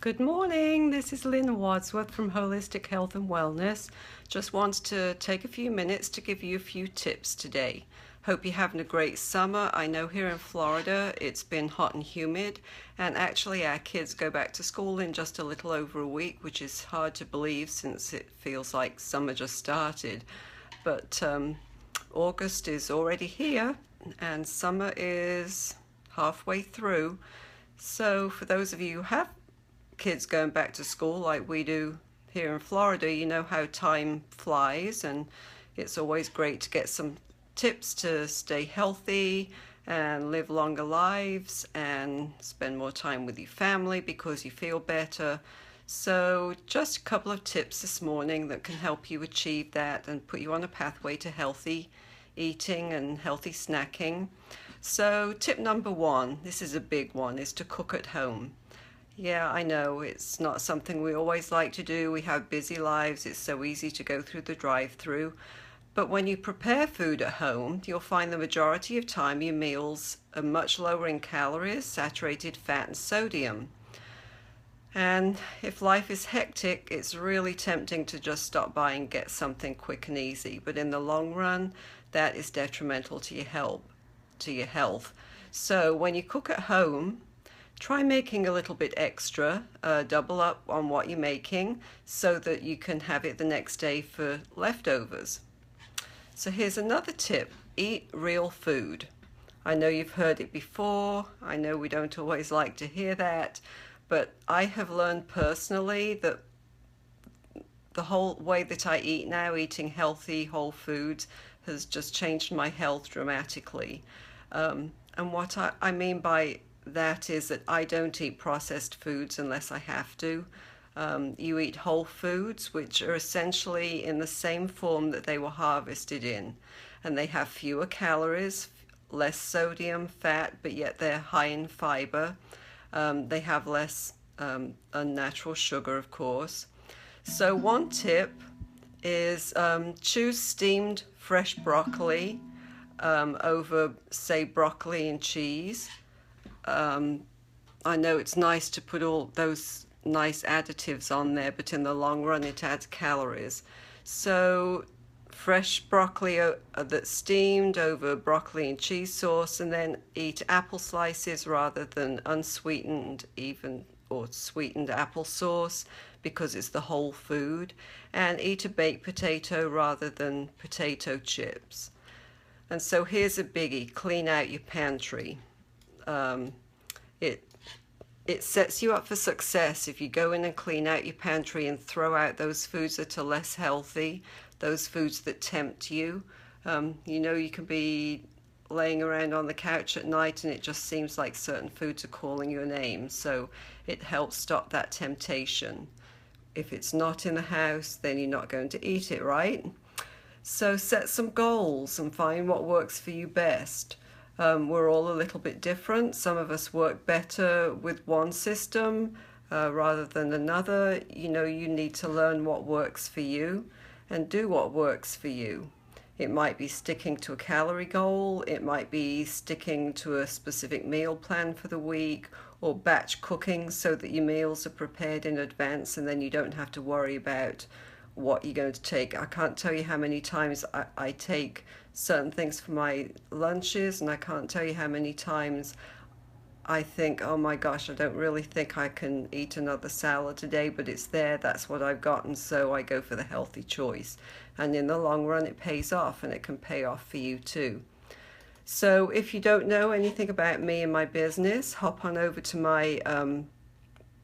Good morning, this is Lynn Wadsworth from Holistic Health and Wellness. Just wanted to take a few minutes to give you a few tips today. Hope you're having a great summer. I know here in Florida it's been hot and humid, and actually our kids go back to school in just a little over a week, which is hard to believe since it feels like summer just started. But August is already here and summer is halfway through. So for those of you who have kids going back to school like we do here in Florida, you know how time flies, and it's always great to get some tips to stay healthy and live longer lives and spend more time with your family because you feel better. So just a couple of tips this morning that can help you achieve that and put you on a pathway to healthy eating and healthy snacking. So tip number one, this is a big one, is to cook at home. Yeah, I know it's not something we always like to do. We have busy lives. It's so easy to go through the drive-through. But when you prepare food at home, you'll find the majority of time your meals are much lower in calories, saturated fat, and sodium. And if life is hectic, it's really tempting to just stop by and get something quick and easy. But in the long run, that is detrimental to your health. So when you cook at home, try making a little bit extra, double up on what you're making so that you can have it the next day for leftovers. So here's another tip: eat real food. I know you've heard it before. I know we don't always like to hear that, but I have learned personally that the whole way that I eat now, eating healthy, whole foods, has just changed my health dramatically. And what I mean by that is that I don't eat processed foods unless I have to. You eat whole foods, which are essentially in the same form that they were harvested in, and they have fewer calories, less sodium, fat, but yet they're high in fiber. They have less unnatural sugar, of course. So one tip is choose steamed fresh broccoli over, say, broccoli and cheese. I know it's nice to put all those nice additives on there, but in the long run it adds calories. So fresh broccoli that's steamed over broccoli and cheese sauce, and then eat apple slices rather than unsweetened or sweetened applesauce because it's the whole food, and eat a baked potato rather than potato chips. And so here's a biggie: clean out your pantry. It sets you up for success if you go in and clean out your pantry and throw out those foods that are less healthy, those foods that tempt you. You can be laying around on the couch at night and it just seems like certain foods are calling your name, so it helps stop that temptation. If it's not in the house, then you're not going to eat it, right? So set some goals and find what works for you best. We're all a little bit different. Some of us work better with one system rather than another. You need to learn what works for you and do what works for you. It might be sticking to a calorie goal. It might be sticking to a specific meal plan for the week, or batch cooking so that your meals are prepared in advance and then you don't have to worry about what you're going to take. I can't tell you how many times I take certain things for my lunches, and I can't tell you how many times I think, oh my gosh, I don't really think I can eat another salad today, but it's there, that's what I've got, and so I go for the healthy choice. And in the long run it pays off, and it can pay off for you too. So if you don't know anything about me and my business, hop on over to my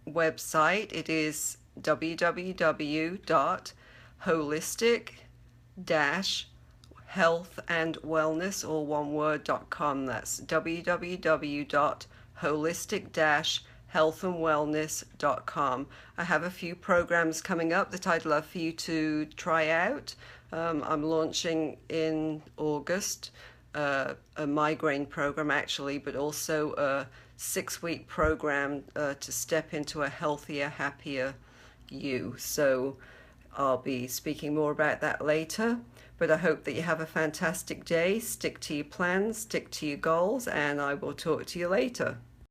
website. It is www.holistic-healthandwellness, all one word.com. That's www.holistic-healthandwellness.com. I have a few programs coming up that I'd love for you to try out. I'm launching in August a migraine program actually, but also a 6-week program to step into a healthier, happier you. So I'll be speaking more about that later, but I hope that you have a fantastic day. Stick to your plans, stick to your goals, and I will talk to you later.